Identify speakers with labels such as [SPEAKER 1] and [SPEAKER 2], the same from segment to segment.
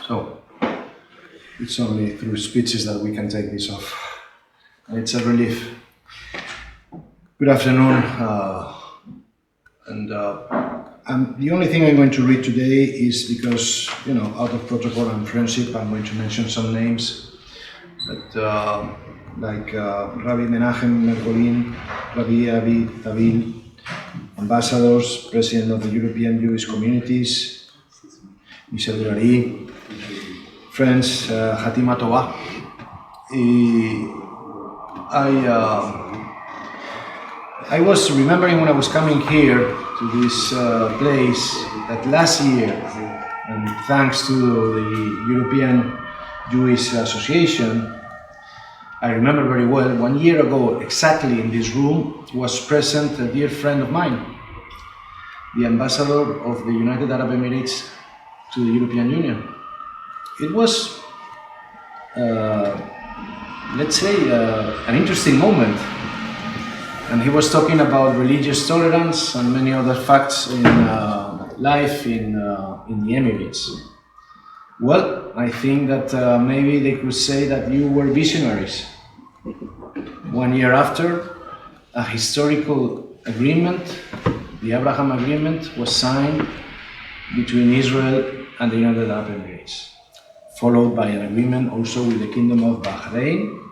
[SPEAKER 1] So, it's only through speeches that we can take this off. And it's a relief. Good afternoon. The only thing I'm going to read today is because, out of protocol and friendship, I'm going to mention some names. But like Rabbi Menachem Merkolin, Rabbi Avi Tavil, ambassadors, president of the European Jewish communities, Michel Grary, friends, Hatima Tova. I was remembering when I was coming here to this place that last year, and thanks to the European Jewish Association, I remember very well, 1 year ago, exactly in this room, was present a dear friend of mine, the ambassador of the United Arab Emirates to the European Union. It was, let's say, an interesting moment. And he was talking about religious tolerance and many other facts in life in the Emirates. Well, I think that maybe they could say that you were visionaries. 1 year after, a historical agreement, the Abraham Agreement, was signed between Israel and the United Arab Emirates, followed by an agreement also with the Kingdom of Bahrain.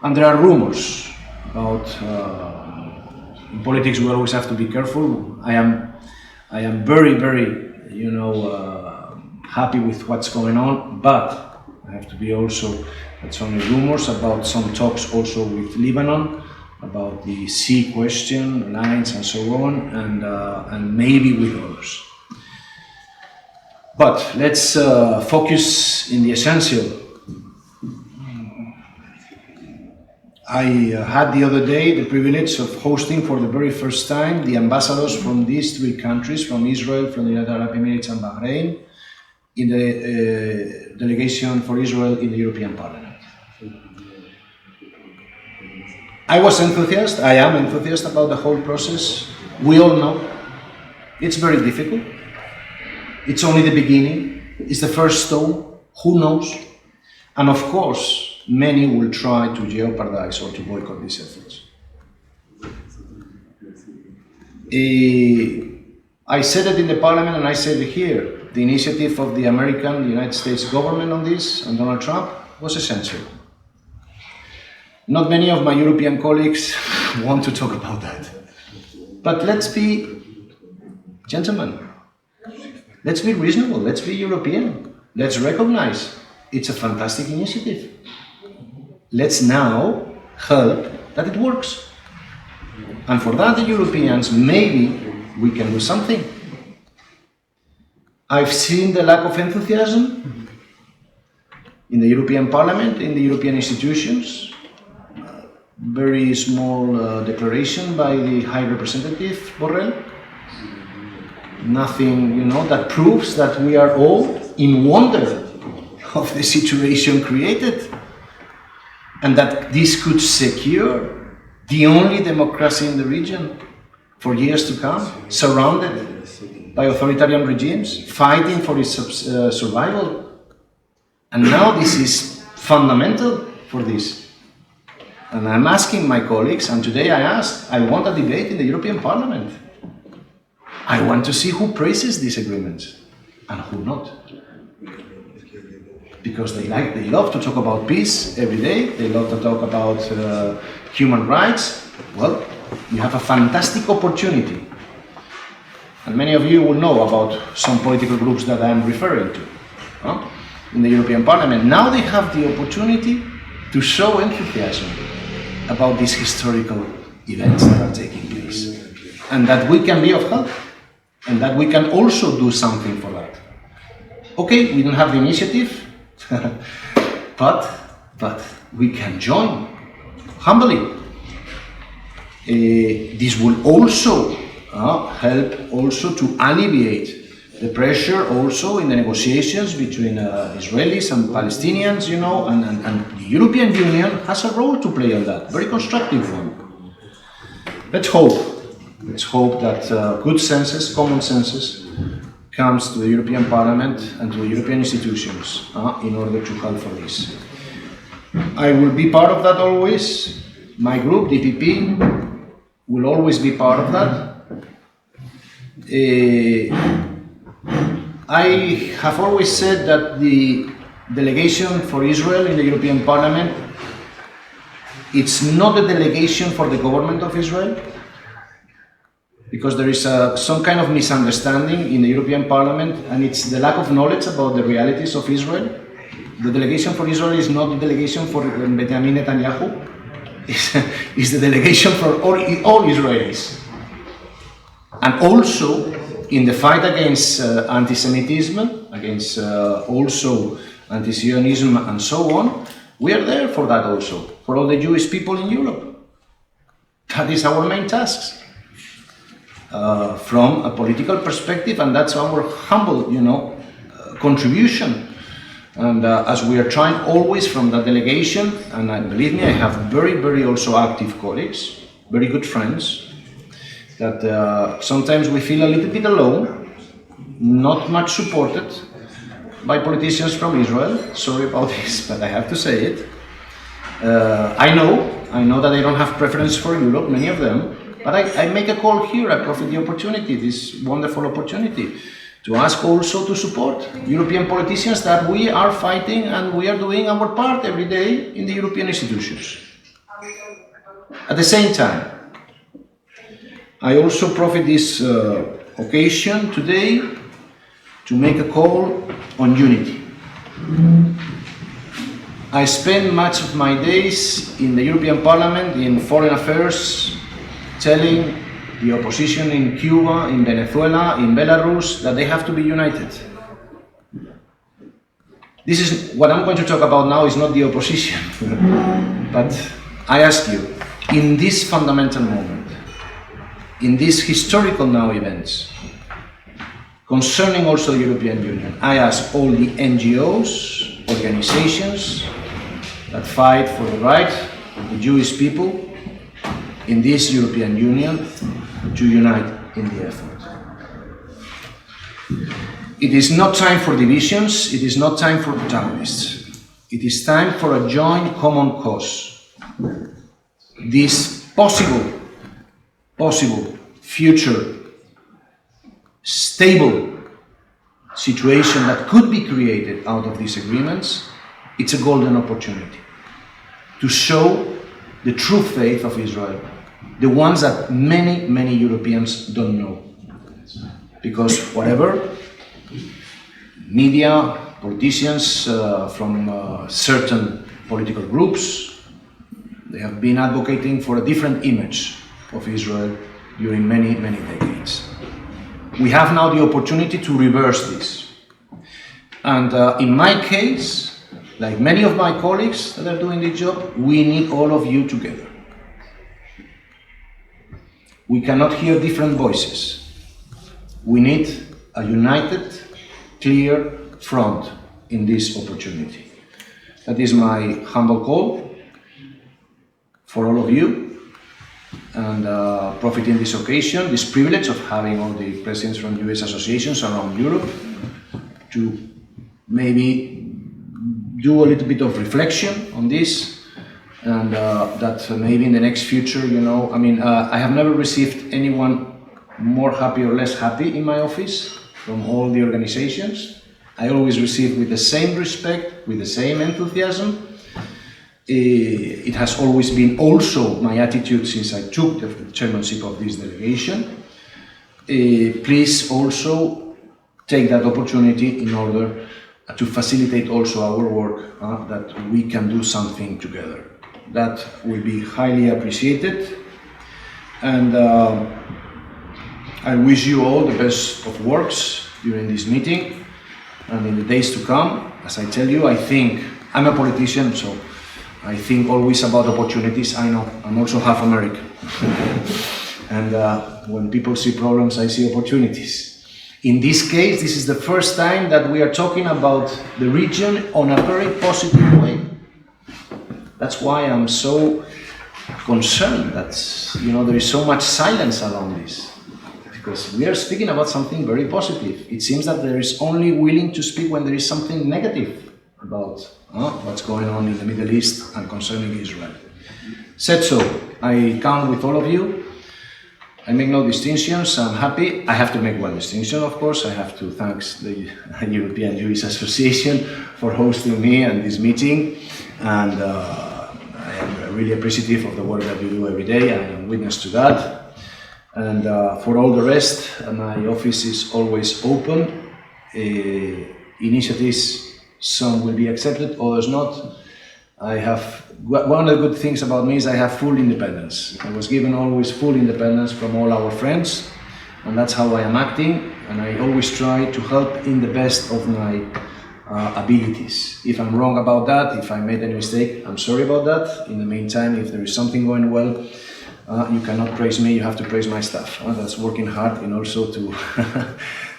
[SPEAKER 1] And there are rumors about, in politics we always have to be careful. I am very, very, happy with what's going on, but I have to be also, it's only rumors about some talks also with Lebanon, about the sea question, lines and so on, and maybe with others. But let's focus in the essential. I had the other day the privilege of hosting for the very first time the ambassadors from these three countries, from Israel, from the United Arab Emirates and Bahrain, in the delegation for Israel in the European Parliament. I am enthusiastic about the whole process. We all know it's very difficult. It's only the beginning. It's the first stone. Who knows? And of course, many will try to jeopardize or to boycott these efforts. I said it in the Parliament and I said it here. The initiative of the United States government on this, and Donald Trump, was essential. Not many of my European colleagues want to talk about that. But let's be gentlemen. Let's be reasonable. Let's be European. Let's recognize it's a fantastic initiative. Let's now help that it works. And for that, the Europeans, maybe we can do something. I've seen the lack of enthusiasm in the European Parliament, in the European institutions. Very small declaration by the High Representative Borrell. Nothing, that proves that we are all in wonder of the situation created, and that this could secure the only democracy in the region for years to come, surrounded by authoritarian regimes, fighting for its survival. And now this is fundamental for this. And I'm asking my colleagues, and today I want a debate in the European Parliament. I want to see who praises these agreements and who not. Because they love to talk about peace every day, they love to talk about human rights. Well, you have a fantastic opportunity. And many of you will know about some political groups that I am referring to in the European Parliament. Now they have the opportunity to show enthusiasm about these historical events that are taking place. And that we can be of help. And that we can also do something for that. Okay, we don't have the initiative, but we can join humbly. This will also help also to alleviate the pressure also in the negotiations between Israelis and Palestinians, and the European Union has a role to play on that, very constructive one. Let's hope that good senses, common senses, comes to the European Parliament and to the European institutions in order to help for this. I will be part of that always. My group, DPP, will always be part of that. I have always said that the delegation for Israel in the European Parliament, it's not a delegation for the government of Israel, because there is some kind of misunderstanding in the European Parliament, and it's the lack of knowledge about the realities of Israel. The delegation for Israel is not the delegation for Benjamin Netanyahu, it's the delegation for all Israelis. And also, in the fight against anti-Semitism, against also anti-Zionism and so on, we are there for that also, for all the Jewish people in Europe. That is our main task. From a political perspective, and that's our humble, contribution. And as we are trying always from the delegation, and believe me, I have very, very also active colleagues, very good friends, that sometimes we feel a little bit alone, not much supported by politicians from Israel. Sorry about this, but I have to say it. I know that they don't have preference for Europe, many of them, but I make a call here, I profit the opportunity, this wonderful opportunity, to ask also to support European politicians that we are fighting and we are doing our part every day in the European institutions. At the same time, I also profit this occasion today to make a call on unity. I spend much of my days in the European Parliament, in foreign affairs, telling the opposition in Cuba, in Venezuela, in Belarus, that they have to be united. This is what I'm going to talk about now, is not the opposition. But I ask you, in this fundamental moment, in these historical now events, concerning also the European Union, I ask all the NGOs, organizations that fight for the right of the Jewish people in this European Union to unite in the effort. It is not time for divisions, it is not time for protagonists. It is time for a joint common cause. This possible future stable situation that could be created out of these agreements, it's a golden opportunity to show the true faith of Israel, the ones that many Europeans don't know. Because whatever, media, politicians from certain political groups, they have been advocating for a different image of Israel during many decades. We have now the opportunity to reverse this. And in my case, like many of my colleagues that are doing the job, we need all of you together. We cannot hear different voices. We need a united, clear front in this opportunity. That is my humble call for all of you, and profiting this occasion, this privilege of having all the presidents from Jewish associations around Europe to maybe do a little bit of reflection on this, and that maybe in the next future, I have never received anyone more happy or less happy in my office from all the organizations. I always receive with the same respect, with the same enthusiasm. It has always been also my attitude since I took the chairmanship of this delegation. Please also take that opportunity in order to facilitate also our work, that we can do something together. That will be highly appreciated, and I wish you all the best of works during this meeting and in the days to come. As I tell you, I think I'm a politician, so I think always about opportunities. I know, I'm also half American. And when people see problems, I see opportunities. In this case, this is the first time that we are talking about the region on a very positive way. That's why I'm so concerned that, there is so much silence around this. because we are speaking about something very positive. It seems that there is only willing to speak when there is something negative about what's going on in the Middle East and concerning Israel. Said so, I count with all of you. I make no distinctions. I'm happy. I have to make one distinction, of course. I have to thank the European Jewish Association for hosting me and this meeting. And I am really appreciative of the work that you do every day. I am witness to that. And for all the rest, my office is always open. Initiatives, some will be accepted, others not. One of the good things about me is I have full independence. I was given always full independence from all our friends, and that's how I am acting, and I always try to help in the best of my abilities. If I'm wrong about that, if I made any mistake, I'm sorry about that. In the meantime, if there is something going well, you cannot praise me, you have to praise my staff. That's working hard in also to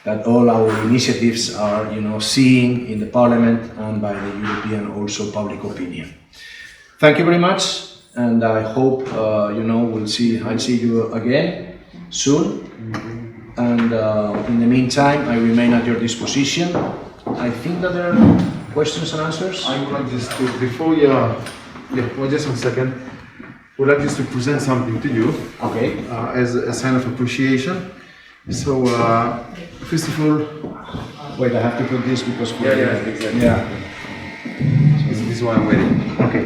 [SPEAKER 1] that all our initiatives are, seen in the Parliament and by the European also public opinion. Thank you very much, and I hope I'll see you again soon. And in the meantime, I remain at your disposition. I think that there are questions and answers.
[SPEAKER 2] I would like just to, before just 1 second. I would like just to present something to you.
[SPEAKER 1] Okay.
[SPEAKER 2] As a sign of appreciation. So, first of all,
[SPEAKER 1] wait, I have to put this because
[SPEAKER 2] exactly.
[SPEAKER 1] Yeah.
[SPEAKER 2] This is why I'm waiting.
[SPEAKER 1] Okay.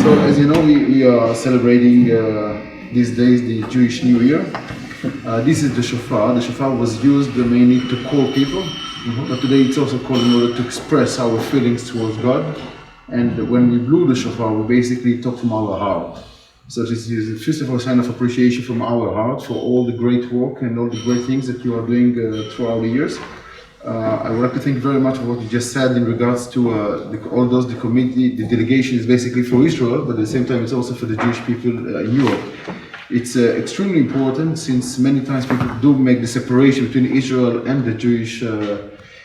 [SPEAKER 2] So, as you know, we are celebrating these days the Jewish New Year. This is the shofar. The shofar was used mainly to call people, but today it's also called in order to express our feelings towards God. And when we blew the shofar, we basically talk from our heart. So this is first of all a sign of appreciation from our heart for all the great work and all the great things that you are doing throughout the years. I would like to thank you very much for what you just said in regards to the committee. The delegation is basically for Israel, but at the same time it's also for the Jewish people in Europe. It's extremely important since many times people do make the separation between Israel and the Jewish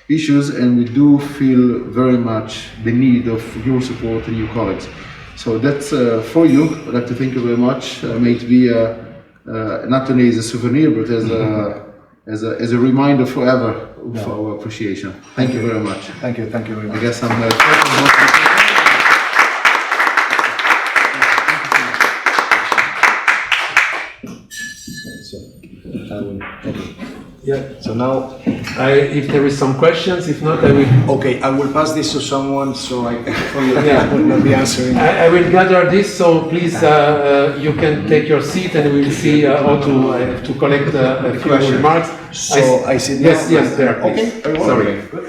[SPEAKER 2] issues, and we do feel very much the need of your support and your colleagues. So that's for you. I'd like to thank you very much. May it be not only as a souvenir, but as a reminder forever of our appreciation. Thank you very much.
[SPEAKER 1] Thank you very much.
[SPEAKER 2] I guess I'm
[SPEAKER 3] Yeah.
[SPEAKER 1] So now,
[SPEAKER 3] If there is some questions, if not, I will.
[SPEAKER 1] okay, I will pass this to someone so I
[SPEAKER 3] Yeah.
[SPEAKER 1] will not be answering.
[SPEAKER 3] I will gather this, so please you can take your seat, and we will see how to collect a few remarks.
[SPEAKER 1] So I see.
[SPEAKER 3] Yes, there.
[SPEAKER 1] Okay.
[SPEAKER 3] Please.
[SPEAKER 1] Very well.
[SPEAKER 3] Sorry.
[SPEAKER 1] Good.